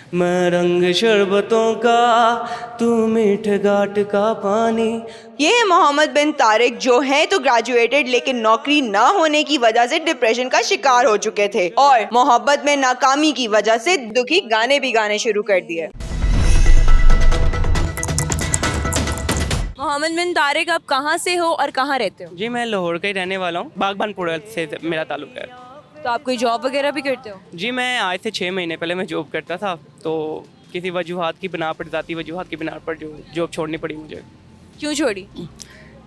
मैं रंग शरबतों का, तू मीठ घाट का पानी। ये है मोहम्मद बिन तारिक, जो हैं तो ग्रेजुएटेड लेकिन नौकरी ना होने की वजह से डिप्रेशन का शिकार हो चुके थे और मोहब्बत में नाकामी की वजह से दुखी गाने भी गाने शुरू कर दिए। मोहम्मद बिन तारिक, आप कहाँ से हो और कहाँ रहते हो? जी मैं लाहौर का ही रहने वाला हूँ, बागबानपुरा से मेरा ताल्लुक है। तो आप कोई जॉब वगैरह भी करते हो? जी मैं आज से 6 महीने पहले मैं जॉब करता था, तो किसी वजूहात की बिना पर, ज़ाती वजूहात की बिना पर जो जॉब छोड़नी पड़ी मुझे। क्यों छोड़ी?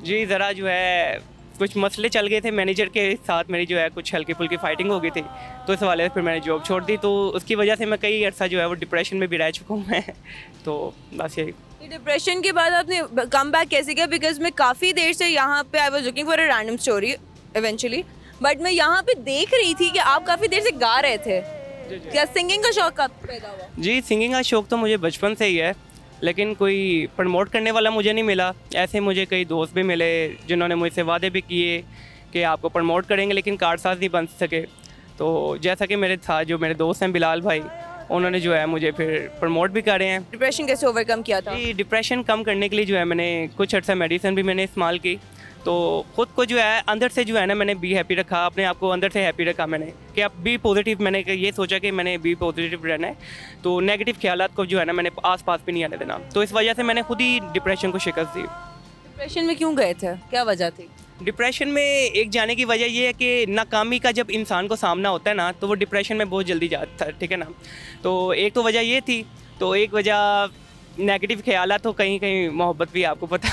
जी ज़रा जो है कुछ मसले चल गए थे मैनेजर के साथ, मेरी जो है कुछ हल्की फुल्की फाइटिंग हो गई थी, तो इस हवाले से फिर मैंने जॉब छोड़ दी। तो उसकी वजह से मैं कई अर्सा जो है वो डिप्रेशन में भी रह चुका हूँ मैं। तो बस यही। डिप्रेशन के बाद आपने कम बैक कैसे किया? बिकॉज मैं काफ़ी देर से यहाँ पे I was looking for a random story eventually, but मैं यहाँ पे देख रही थी कि आप काफ़ी देर से गा रहे थे। क्या सिंगिंग का शौक कब पैदा हुआ? जी सिंगिंग का शौक़ तो मुझे बचपन से ही है, लेकिन कोई प्रमोट करने वाला मुझे नहीं मिला। ऐसे मुझे कई दोस्त भी मिले जिन्होंने मुझसे वादे भी किए कि आपको प्रमोट करेंगे, लेकिन कारसाज नहीं बन सके। तो जैसा कि मेरे साथ जो मेरे दोस्त हैं बिलाल भाई, उन्होंने जो है मुझे फिर प्रमोट भी करे हैं। डिप्रेशन कैसे ओवरकम किया था? जी डिप्रेशन कम करने के लिए जो है मैंने कुछ अर्सा मेडिसिन भी मैंने इस्तेमाल की, तो ख़ुद को जो है अंदर से जो है ना मैंने बी हैप्पी रखा, अपने आप को अंदर से हैप्पी रखा मैंने कि अब बी पॉजिटिव। मैंने ये सोचा कि मैंने बी पॉजिटिव रहना है, तो नेगेटिव ख्यालात को जो है ना मैंने आस पास भी नहीं आने देना। तो इस वजह से मैंने खुद ही डिप्रेशन को शिकस्त दी। डिप्रेशन में क्यों गए थे, क्या वजह थी? डिप्रेशन में एक जाने की वजह ये है कि नाकामी का जब इंसान को सामना होता है ना, तो वो डिप्रेशन में बहुत जल्दी जाता है, ठीक है ना। तो एक तो वजह ये थी, तो एक वजह नेगेटिव ख्यालात, तो कहीं कहीं मोहब्बत भी, आपको पता।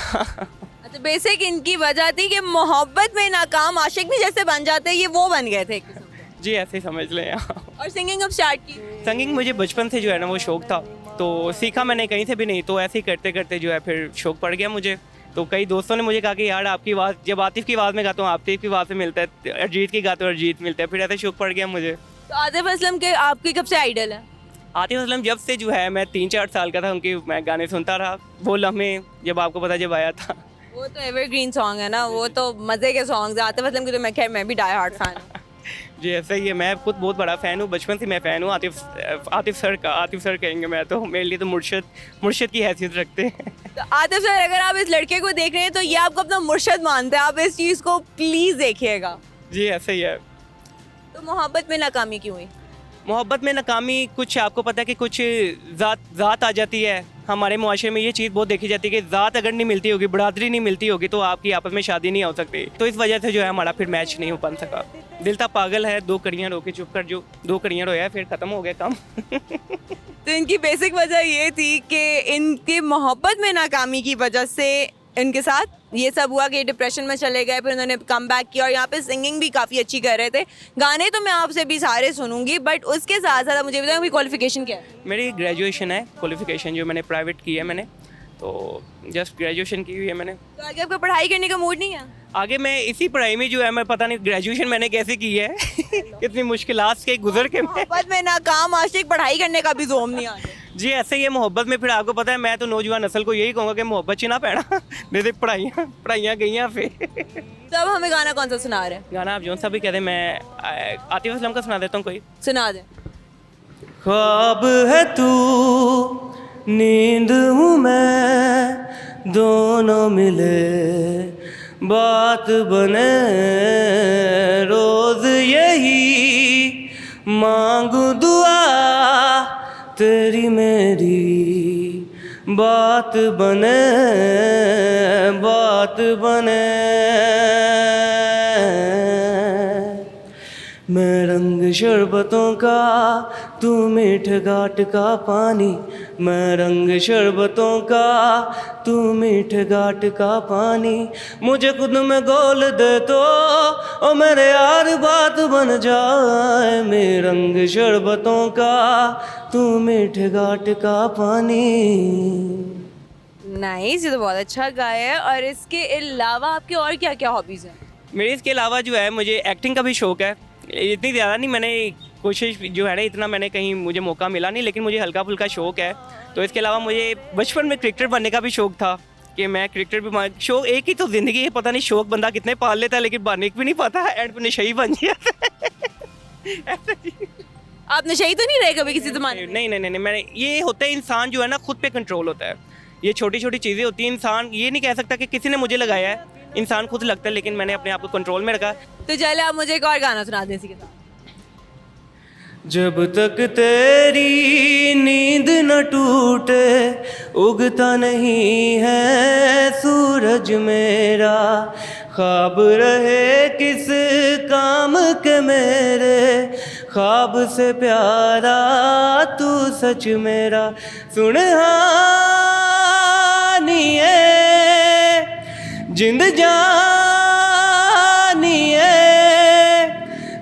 अच्छा, बेसिक इनकी वजह थी कि मोहब्बत में नाकाम आशिक भी जैसे बन जाते हैं, ये वो बन गए थे एक किस्म के। जी ऐसे ही समझ लें आप। और सिंगिंग अब स्टार्ट की? सिंगिंग मुझे बचपन से जो है ना वो शौक़ था, तो सीखा मैंने कहीं से भी नहीं, तो ऐसे ही करते करते जो है फिर शौक़ पड़ गया मुझे। तो कई दोस्तों ने मुझे कहा कि यार आपकी आवाज़, जब आतिफ़ की आवाज़ में गाता हूँ आतिफ़ की आवाज़ में मिलता है, अरिजीत की गाते हो अरिजीत मिलता है, फिर ऐसे शौक़ पड़ गया मुझे। तो आतिफ असलम के आपकी कब से आइडल है? आतिफ़ असलम जब से जो है मैं 3-4 साल का था, उनके मैं गाने सुनता रहा। वो लम्हे जब, आपको पता जब आया था। वो तो एवरग्रीन सॉन्ग है ना, वो तो मज़े के सॉन्ग्स हैं। आतिफ असलम की तो मैं खैर मैं भी डाई हार्ट फैन हूँ। जी ऐसा ही है, मैं खुद बहुत बड़ा फ़ैन हूँ, बचपन से मैं फ़ैन हूँ आतिफ़ सर का। आतिफ़ सर कहेंगे मैं तो, मेरे लिए तो मुर्शिद की हैसियत रखते हैं। तो आतिफ सर, अगर आप इस लड़के को देख रहे हैं तो ये आपको अपना मुर्शिद मानते हैं, आप इस चीज़ को प्लीज़ देखिएगा। जी ऐसा ही है। तो मोहब्बत में नाकामी क्यों हुई? मोहब्बत में नाकामी, कुछ आपको पता है कि कुछ ज़ात आ जाती है। हमारे मुआशरे में ये चीज़ बहुत देखी जाती है कि ज़ात अगर नहीं मिलती होगी, बरादरी नहीं मिलती होगी, तो आपकी आपस में शादी नहीं हो सकती। तो इस वजह से जो है हमारा फिर मैच नहीं हो बन सका। दिल था पागल है, 2 कड़ियाँ रो के चुप कर, जो 2 कड़ियाँ रोया फिर ख़त्म हो गया काम। तो इनकी बेसिक वजह ये थी कि इनकी मोहब्बत में नाकामी की वजह से इनके साथ ये सब हुआ कि डिप्रेशन में चले गए, फिर उन्होंने कम बैक किया और यहाँ पे सिंगिंग भी काफ़ी अच्छी कर रहे थे। गाने तो मैं आपसे भी सारे सुनूंगी, बट उसके साथ साथ मुझे बताओ मेरी क्वालिफिकेशन क्या है? मेरी ग्रेजुएशन है, क्वालिफिकेशन जो मैंने प्राइवेट की है मैंने, तो जस्ट ग्रेजुएशन की हुई है मैंने। तो आगे आपका पढ़ाई करने का मूड नहीं है? आगे मैं इसी पढ़ाई में जो है, मैं पता नहीं ग्रेजुएशन मैंने कैसे की है। कितनी मुश्किलात के गुजर के मैं। मोहब्बत में नाकाम आशिक, पढ़ाई करने का भी जोम नहीं आ। जी ऐसे ही है मोहब्बत में। फिर आपको पता है, मैं तो नौजवान नस्ल को यही कहूँगा कि मोहब्बत ची ना पैना, नहीं तो पढ़ाइयाँ गई हैं फिर। तो अब हमें गाना कौन सा सुना रहे हैं? गाना आप जौन सा भी कह दें, मैं आतिफ़ असलम का सुना देता हूँ कोई। सुना दें। ख्वाब है तू, नींद हूँ मैं, दोनों मिले बात बने, रोज यही मांगू दुआ, तेरी मेरी बात बने, बात बने। मैं रंग शरबतों का, तू मीठ घाट का पानी। मैं रंग शरबतों का, तू मीठ घाट का पानी। मुझे खुद में घोल दे तो ओ मेरे यार बात बन जाए। मैं रंग शरबतों का, तू मीठ घाट का पानी। नाइस, ये तो बहुत अच्छा गाया है। और इसके अलावा आपके और क्या क्या हॉबीज़ हैं? मेरे इसके अलावा जो है मुझे एक्टिंग का भी शौक़ है। इतनी ज़्यादा नहीं, मैंने कोशिश जो है ना, इतना मैंने कहीं मुझे मौका मिला नहीं, लेकिन मुझे हल्का फुल्का शौक़ है। तो इसके अलावा मुझे बचपन में क्रिकेटर बनने का भी शौक़ था कि मैं क्रिकेटर भी शौक़। एक ही तो ज़िंदगी है, पता नहीं शौक़ बंदा कितने पाल लेता है, लेकिन बनने भी नहीं पाता, एंड में नशा ही बन गया। आप नशेई तो नहीं रहे कभी किसी जमाने में? नहीं नहीं नहीं नहीं, मैंने ये होता है इंसान जो है ना खुद पे कंट्रोल होता है। ये छोटी छोटी चीज़ें होती हैं, इंसान ये नहीं कह सकता कि किसी ने मुझे लगाया है, इंसान खुद लगता है, लेकिन मैंने अपने आप को कंट्रोल में रखा। तो चले आप मुझे एक और गाना सुना दें इसी के साथ। जब तक तेरी नींद न टूटे उगता नहीं है सूरज मेरा, ख्वाब रहे किस काम के मेरे, ख्वाब से प्यारा तू सच मेरा। सुन हानिए जिंद जानिए,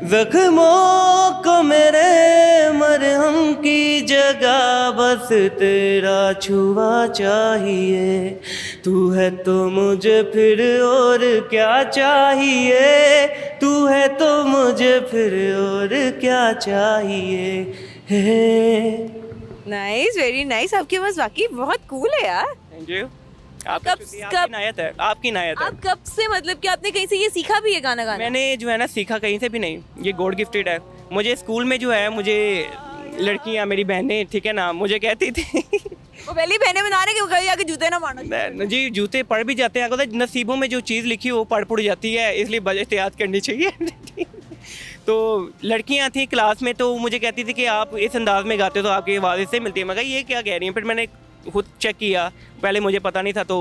जख्मों को मेरे मरहम की जगह बस तेरा छुआ चाहिए। तू है तो मुझे फिर और क्या चाहिए, तू है तो मुझे फिर और क्या चाहिए। हे नाइस, वेरी नाइस। आपकी आवाज़ वाकई बहुत कूल है यार। Thank you. आपका कब- शुक्रिया, कब- आपकी इनायत है, आपकी इनायत है। आप कब से, मतलब कि आपने कहीं से ये सीखा भी है गाना गाना? मैंने जो है ना सीखा कहीं से भी नहीं, ये गॉड गिफ्टेड है। मुझे स्कूल में जो है, मुझे लड़कियां, मेरी बहनें, ठीक है ना, मुझे कहती थी वो पहली बहनें बना रहे कि वो कभी आके जूते ना मारना। जी जूते पड़ भी जाते हैं, अगर नसीबों में जो चीज़ लिखी हो वो पड़ जाती है, इसलिए एहतियात करनी चाहिए तो लड़कियां थी क्लास में, तो मुझे कहती थी कि आप इस अंदाज में गाते हो तो आपकी आवाज़ इससे मिलती है। मैं कहा ये क्या कह रही हैं, फिर मैंने खुद चेक किया, पहले मुझे पता नहीं था, तो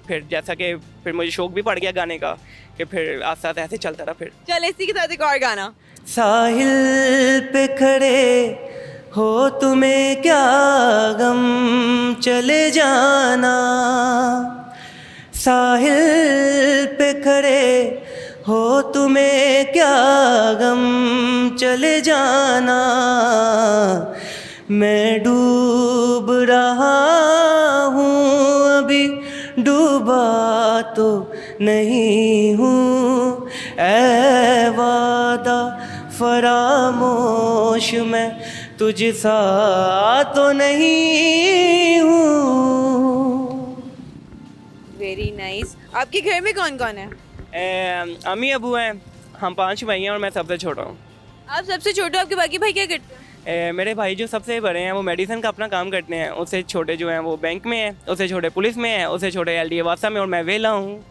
फिर जैसा कि फिर मुझे शौक भी पड़ गया गाने का, कि फिर आस्ते आस्ते ऐसे चलता रहा। फिर चल इसी के साथ एक और गाना। साहिल पे खड़े हो तुम्हें क्या गम, चले जाना, साहिल पे खड़े हो तुम्हें क्या गम, चले जाना, मैं डूब रहा हूँ अभी डूबा तो नहीं हूँ, ऐ वादा फरामोश मैं तुझ सा तो नहीं हूँ। Very nice. आपके घर में कौन कौन है? अम्मी अबू हैं, हम 5 भाई हैं और मैं सबसे छोटा हूँ। आप सबसे छोटे, आपके बाकी भाई क्या करते हैं? मेरे भाई जो सबसे बड़े हैं वो मेडिसिन का अपना काम करते हैं, उससे छोटे जो हैं वो बैंक में हैं, उससे छोटे पुलिस में हैं, उससे छोटे LDA वासा में, और मैं वेला हूँ।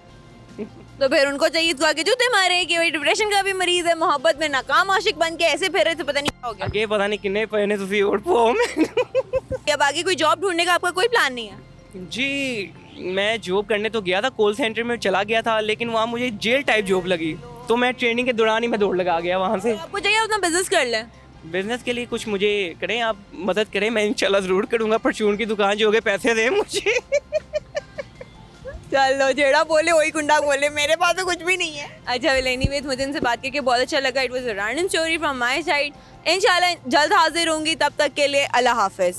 तो फिर उनको चाहिए तो आगे जूते मारे कि वही डिप्रेशन का भी मरीज है, मोहब्बत में नाकाम आशिक बन के ऐसे फिर रहे थे, पता नहीं क्या हो गया। अगे पता नहीं किन्ने पे ने तुसी और पाओ में अब आगे कोई जॉब ढूंढने का आपका कोई प्लान नहीं है? जी मैं जॉब करने तो गया था, कॉल सेंटर में चला गया था, लेकिन वहाँ मुझे जेल टाइप जॉब लगी, तो मैं ट्रेनिंग के दौरान ही मैं दौड़ लगा गया वहाँ से। आपको चाहिए अपना बिजनेस कर ले। बिजनेस के लिए कुछ मुझे करें, आप मदद करें, मैं इंशाल्लाह ज़रूर करूँगा। परचून की दुकान जो हो गए, पैसे दें मुझे चलो जेड़ा बोले वही कुंडा बोले, मेरे पास तो कुछ भी नहीं है। अच्छा वेल एनीवेज, मुझे इनसे बात करके बहुत अच्छा लगा। It was a random story from my side. इंशाल्लाह जल्द हाजिर होंगी, तब तक के लिए अल्लाह हाफिज़।